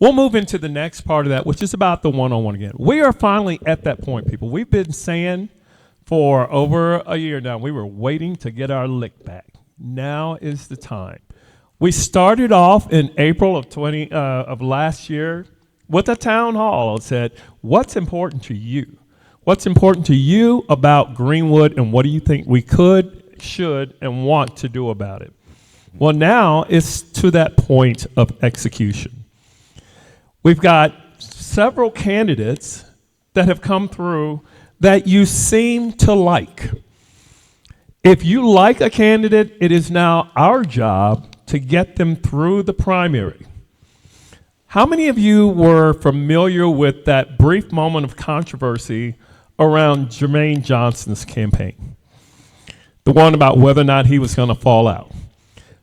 We'll move into the next part of that, which is about the one-on-one again. We are finally at that point, people. We've been saying for over a year now, we were waiting to get our lick back. Now is the time. We started off in April of last year with a town hall that said, what's important to you? What's important to you about Greenwood, and what do you think we could, should, and want to do about it? Well, now it's to that point of execution. We've got several candidates that have come through that you seem to like. If you like a candidate, it is now our job to get them through the primary. How many of you were familiar with that brief moment of controversy around Jermaine Johnson's campaign? The one about whether or not he was going to fall out.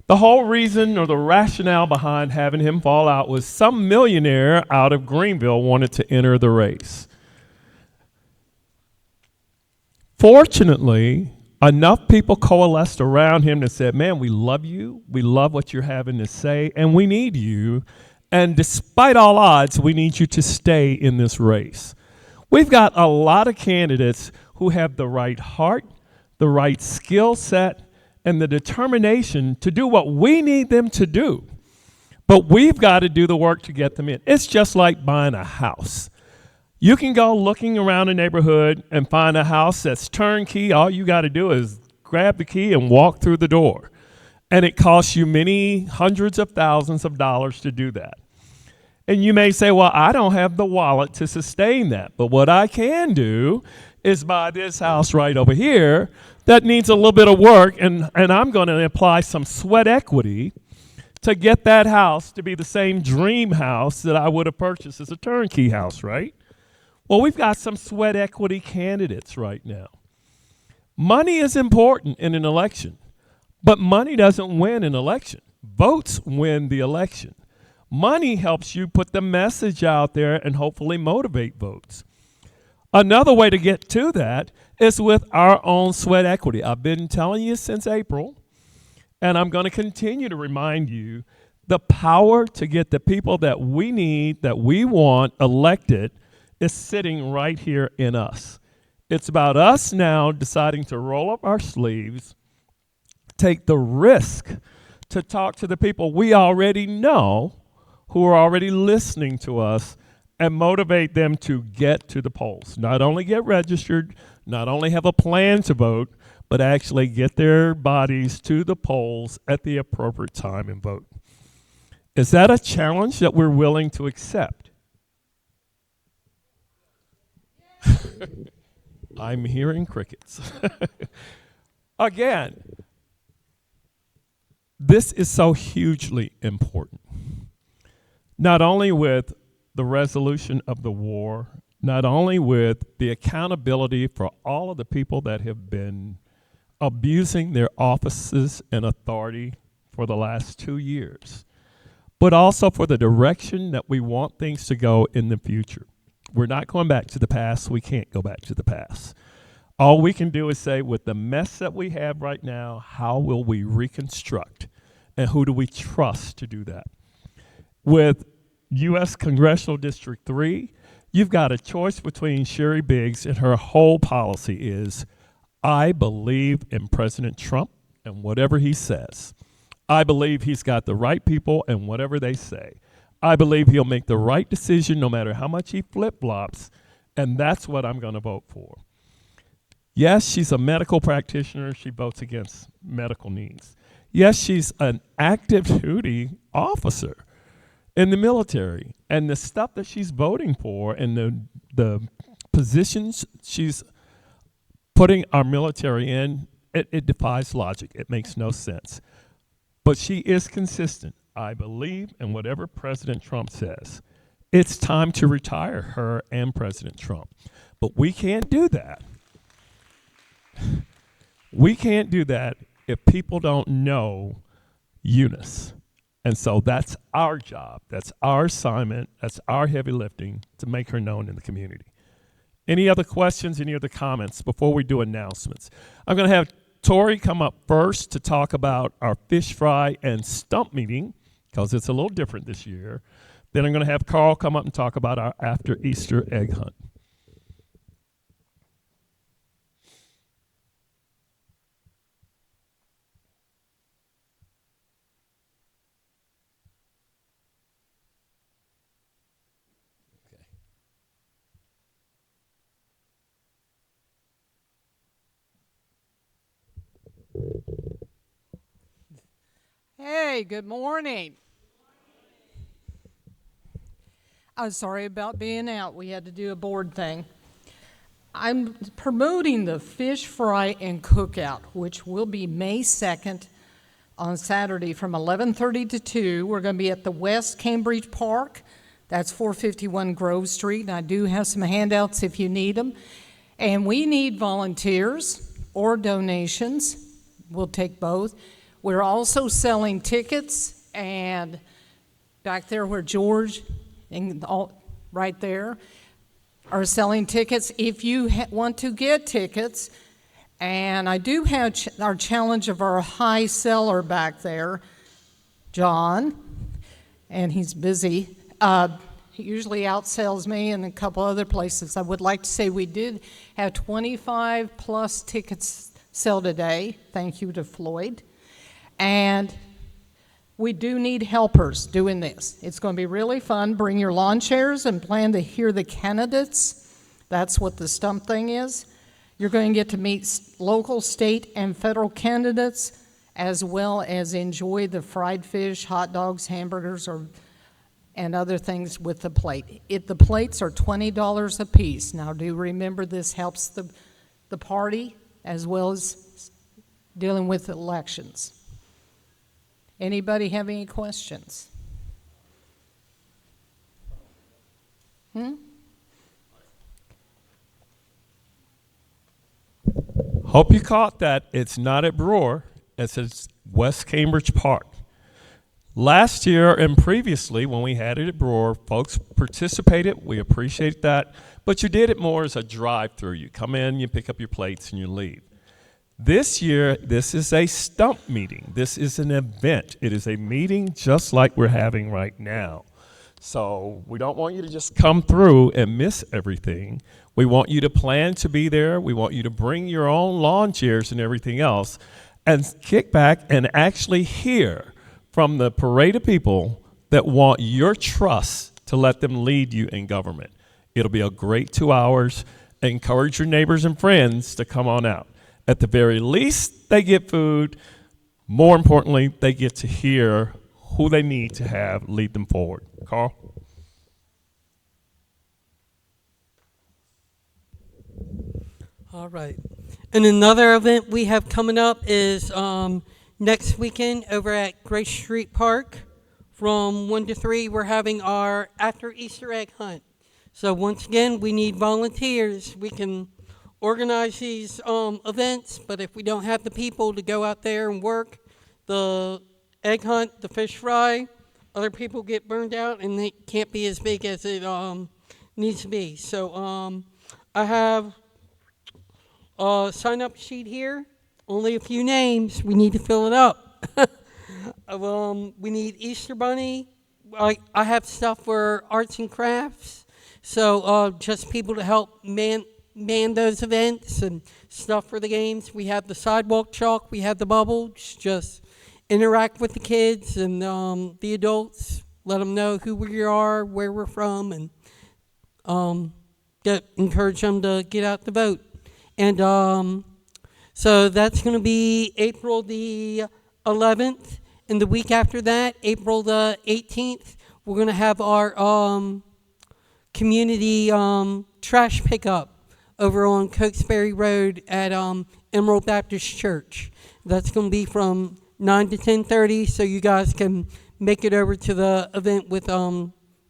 The whole reason or the rationale behind having him fall out was some millionaire out of Greenville wanted to enter the race. Fortunately, enough people coalesced around him that said, man, we love you, we love what you're having to say, and we need you. And despite all odds, we need you to stay in this race. We've got a lot of candidates who have the right heart, the right skill set, and the determination to do what we need them to do. But we've got to do the work to get them in. It's just like buying a house. You can go looking around a neighborhood and find a house that's turnkey. All you got to do is grab the key and walk through the door. And it costs you many hundreds of thousands of dollars to do that. And you may say, well, I don't have the wallet to sustain that. But what I can do is buy this house right over here that needs a little bit of work, and I'm going to apply some sweat equity to get that house to be the same dream house that I would have purchased as a turnkey house, right? Well, we've got some sweat equity candidates right now. Money is important in an election, but money doesn't win an election. Votes win the election. Money helps you put the message out there and hopefully motivate votes. Another way to get to that is with our own sweat equity. I've been telling you since April, and I'm going to continue to remind you, the power to get the people that we need, that we want elected, is sitting right here in us. It's about us now deciding to roll up our sleeves, take the risk to talk to the people we already know who are already listening to us, and motivate them to get to the polls. Not only get registered, not only have a plan to vote, but actually get their bodies to the polls at the appropriate time and vote. Is that a challenge that we're willing to accept? I'm hearing crickets. Again, this is so hugely important. Not only with the resolution of the war, not only with the accountability for all of the people that have been abusing their offices and authority for the last 2 years, but also for the direction that we want things to go in the future. We're not going back to the past. We can't go back to the past. All we can do is say, with the mess that we have right now, how will we reconstruct? And who do we trust to do that? With U.S. Congressional District 3, you've got a choice between Sherry Biggs, and her whole policy is, I believe in President Trump and whatever he says. I believe he's got the right people and whatever they say. I believe he'll make the right decision no matter how much he flip-flops, and that's what I'm going to vote for. Yes, she's a medical practitioner. She votes against medical needs. Yes, she's an active duty officer in the military, and the stuff that she's voting for and the positions she's putting our military in, it defies logic. It makes no sense. But she is consistent. I believe in whatever President Trump says. It's time to retire her and President Trump. But we can't do that. We can't do that if people don't know Eunice. And so that's our job, that's our assignment, that's our heavy lifting to make her known in the community. Any other questions, any other comments before we do announcements? I'm going to have Tori come up first to talk about our fish fry and stump meeting, because it's a little different this year Then I'm going to have Carl come up and talk about our after Easter egg hunt. Hey, good morning. I'm sorry about being out. We had to do a board thing. I'm promoting the fish fry and cookout, which will be May 2nd on Saturday from 11:30 to 2. We're going to be at the West Cambridge Park. That's 451 Grove Street. And I do have some handouts if you need them. And we need volunteers or donations. We'll take both. We're also selling tickets, and back there where George and all right there are selling tickets. If you want to get tickets, and I do have our challenge of our high seller back there, John, and he's busy. He usually outsells me and a couple other places. I would like to say we did have 25 plus tickets sell today. Thank you to Floyd. And we do need helpers doing this. It's going to be really fun. Bring your lawn chairs and plan to hear the candidates. That's what the stump thing is. You're going to get to meet local, state, and federal candidates, as well as enjoy the fried fish, hot dogs, hamburgers, and other things with the plate. The plates are $20 a piece. Now, do remember this helps the party as well as dealing with elections. Anybody have any questions? Hope you caught that. It's not at Brewer. It's at West Cambridge Park. Last year and previously, when we had it at Brewer, folks participated. We appreciate that. But you did it more as a drive-through. You come in, you pick up your plates, and you leave. This year, this is a stump meeting. This is an event. It is a meeting just like we're having right now. So we don't want you to just come through and miss everything. We want you to plan to be there. We want you to bring your own lawn chairs and everything else and kick back and actually hear from the parade of people that want your trust to let them lead you in government. It'll be a great 2 hours. Encourage your neighbors and friends to come on out. At the very least, they get food. More importantly, they get to hear who they need to have lead them forward. Carl? All right. And another event we have coming up is next weekend over at Grace Street Park from 1 to 3. We're having our after Easter egg hunt. So once again, we need volunteers. We can organize these events, but if we don't have the people to go out there and work the egg hunt, the fish fry, other people get burned out and it can't be as big as it needs to be. So I have a sign-up sheet here, only a few names. We need to fill it up. We need Easter Bunny. I have stuff for arts and crafts, so just people to help man those events and stuff for the games. We have the sidewalk chalk, we have the bubbles. Just interact with the kids and the adults. Let them know who we are, where we're from, and encourage them to get out to vote. And so that's going to be April the 11th. And the week after that, April the 18th, we're going to have our community trash pickup over on Cokesbury Road at Emerald Baptist Church. That's going to be from 9 to 10:30, so you guys can make it over to the event with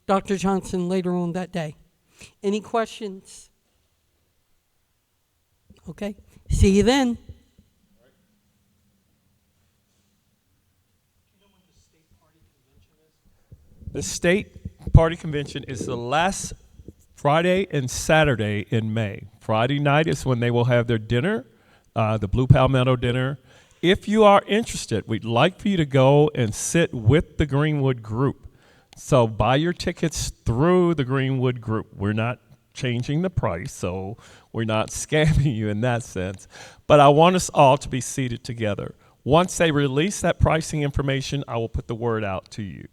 Dr. Johnson later on that day. Any questions? Okay, see you then. The state party convention is the last Friday and Saturday in May. Friday night is when they will have their dinner, the Blue Palmetto dinner. If you are interested, we'd like for you to go and sit with the Greenwood group So buy your tickets through the Greenwood Group. We're not changing the price, so we're not scamming you in that sense. But I want us all to be seated together. Once they release that pricing information, I will put the word out to you.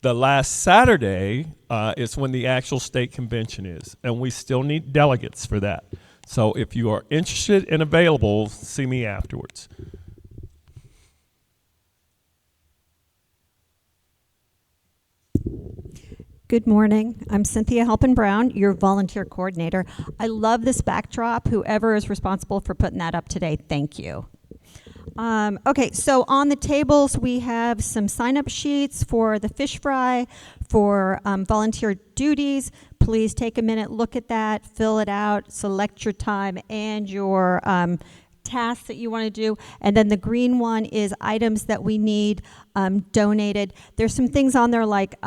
The last Saturday is when the actual state convention is, and we still need delegates for that. So if you are interested and available, see me afterwards. Good morning. I'm Cynthia Halpin-Brown, your volunteer coordinator. I love this backdrop. Whoever is responsible for putting that up today, thank you. Okay, so on the tables we have some sign-up sheets for the fish fry, for volunteer duties. Please take a minute, look at that, fill it out, select your time and your tasks that you want to do. And then the green one is items that we need donated. There's some things on there like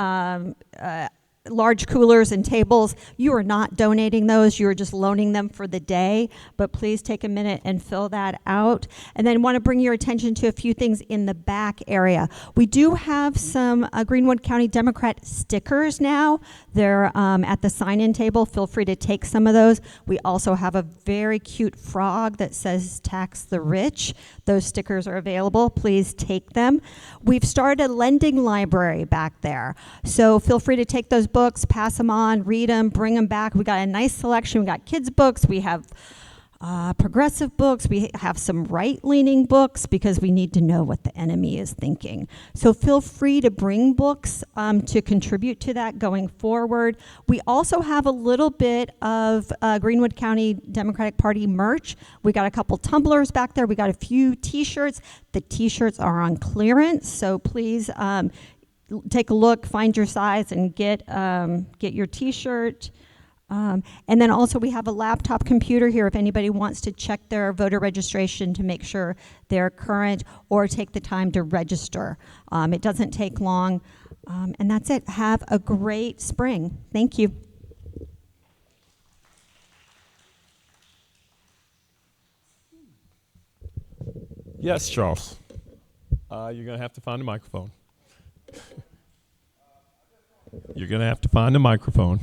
large coolers and tables. You are not donating those, you are just loaning them for the day, but please take a minute and fill that out. And then want to bring your attention to a few things in the back area. We do have some Greenwood County Democrat stickers now. They're at the sign-in table. Feel free to take some of those. We also have a very cute frog that says tax the rich. Those stickers are available. Please take them. We've started a lending library back there, so feel free to take those books, pass them on, read them, bring them back. We got a nice selection. We got kids books, we have progressive books, we have some right-leaning books because we need to know what the enemy is thinking. So feel free to bring books to contribute to that going forward. We also have a little bit of Greenwood County Democratic Party merch. We got a couple tumblers back there. We got a few t-shirts. The t-shirts are on clearance, so please take a look, find your size, and get your t-shirt. And then also we have a laptop computer here if anybody wants to check their voter registration to make sure they're current or take the time to register. It doesn't take long. And that's it. Have a great spring. Thank you. Yes, Charles. You're going to have to find a microphone. You're going to have to find a microphone.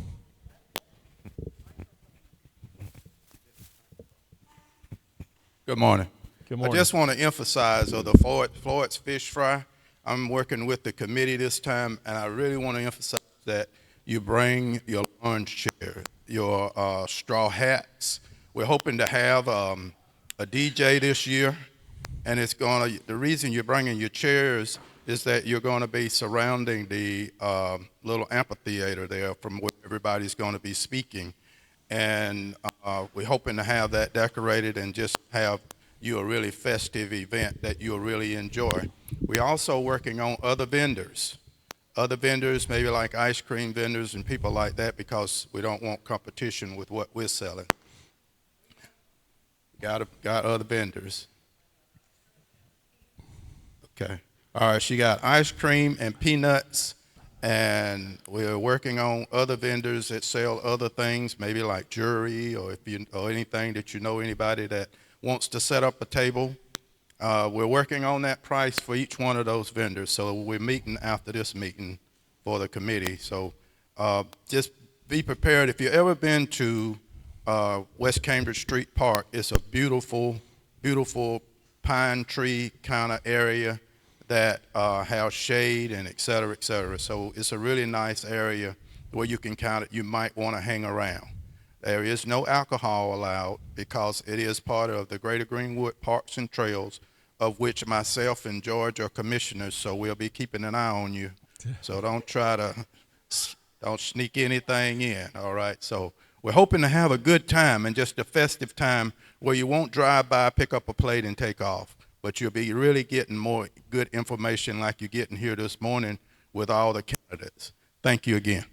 Good morning. Good morning. I just want to emphasize the Floyd's Fish Fry. I'm working with the committee this time, and I really want to emphasize that you bring your lounge chair, your straw hats. We're hoping to have a DJ this year, and the reason you're bringing your chairs is that you're going to be surrounding the little amphitheater there from where everybody's going to be speaking. And we're hoping to have that decorated and just have you a really festive event that you'll really enjoy. We're also working on other vendors, maybe like ice cream vendors and people like that, because we don't want competition with what we're selling. Got other vendors. Okay. All right, she got ice cream and peanuts. And we're working on other vendors that sell other things, maybe like jewelry or anything that you know anybody that wants to set up a table. We're working on that price for each one of those vendors. So we're meeting after this meeting for the committee. So just be prepared. If you've ever been to West Cambridge Street Park, it's a beautiful, beautiful pine tree kind of area that have shade and et cetera, et cetera. So it's a really nice area where you might want to hang around. There is no alcohol allowed because it is part of the Greater Greenwood Parks and Trails, of which myself and George are commissioners, so we'll be keeping an eye on you. So don't sneak anything in, all right? So we're hoping to have a good time and just a festive time where you won't drive by, pick up a plate, and take off. But you'll be really getting more good information like you're getting here this morning with all the candidates. Thank you again.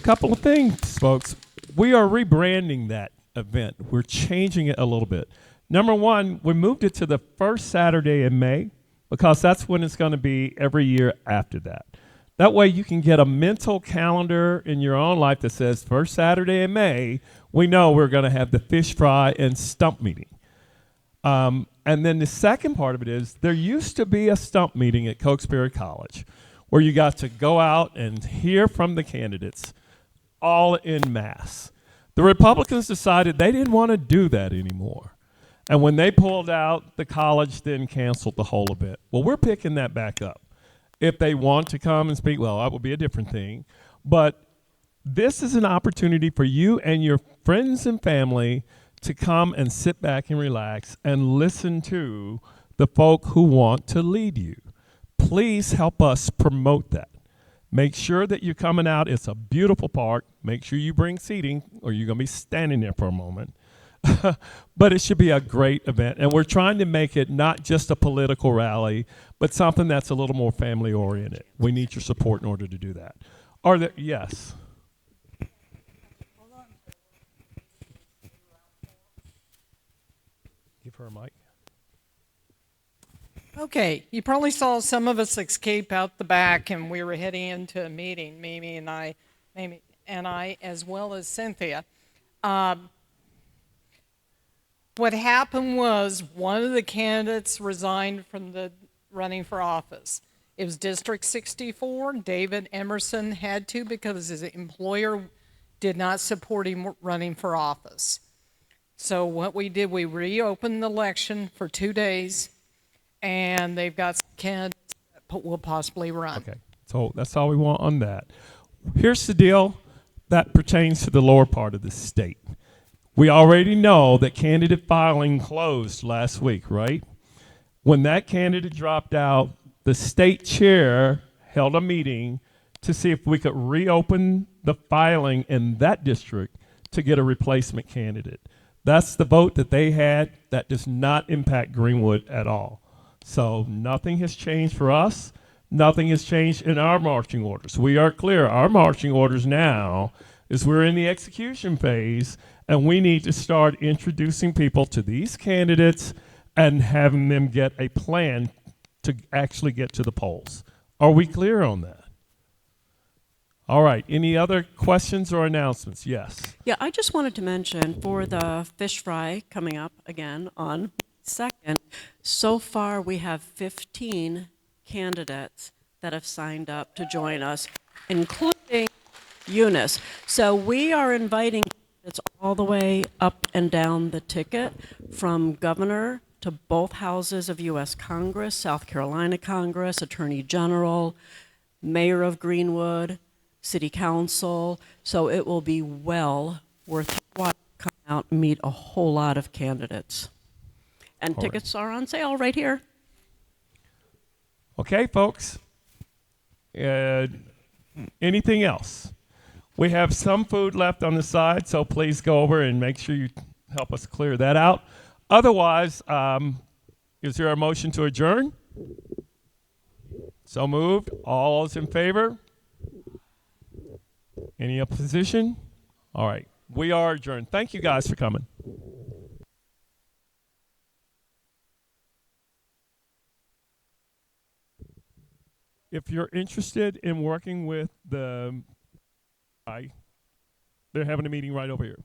Couple of things, folks. We are rebranding that event. We're changing it a little bit. Number one, we moved it to the first Saturday in May because that's when it's going to be every year after that. That way you can get a mental calendar in your own life that says first Saturday in May, we know we're going to have the fish fry and stump meeting. And then the second part of it is there used to be a stump meeting at Cokesbury College where you got to go out and hear from the candidates all en masse. The Republicans decided they didn't want to do that anymore. And when they pulled out, the college then canceled the whole event. Well, we're picking that back up. If they want to come and speak, well, that would be a different thing. But this is an opportunity for you and your friends and family to come and sit back and relax and listen to the folk who want to lead you. Please help us promote that. Make sure that you're coming out. It's a beautiful park. Make sure you bring seating or you're going to be standing there for a moment. But it should be a great event. And we're trying to make it not just a political rally, but something that's a little more family oriented. We need your support in order to do that. Are there, yes. Give her a mic. Okay, you probably saw some of us escape out the back, and we were heading into a meeting, Mimi and I, as well as Cynthia. What happened was one of the candidates resigned from the running for office. It was District 64. David Emerson had to because his employer did not support him running for office. So what we did, we reopened the election for 2 days, and they've got some candidates that will possibly run. Okay, so that's all we want on that. Here's the deal that pertains to the lower part of the state. We already know that candidate filing closed last week, right? When that candidate dropped out, the state chair held a meeting to see if we could reopen the filing in that district to get a replacement candidate. That's the vote that they had. That does not impact Greenwood at all. So nothing has changed for us. Nothing has changed in our marching orders. We are clear. Our marching orders now is we're in the execution phase, and we need to start introducing people to these candidates and having them get a plan to actually get to the polls. Are we clear on that? All right. Any other questions or announcements? Yes. Yeah, I just wanted to mention for the fish fry coming up again on 2nd, so far we have 15 candidates that have signed up to join us, including Eunice. So we are inviting candidates all the way up and down the ticket, from governor to both houses of U.S. Congress, South Carolina Congress, Attorney General, Mayor of Greenwood, City Council. So it will be well worth it to come out and meet a whole lot of candidates. And All tickets are on sale right here. Okay, folks. Anything else? We have some food left on the side, so please go over and make sure you help us clear that out. Otherwise, is there a motion to adjourn? So moved. All those in favor? Any opposition? All right. We are adjourned. Thank you guys for coming. If you're interested in working with they're having a meeting right over here.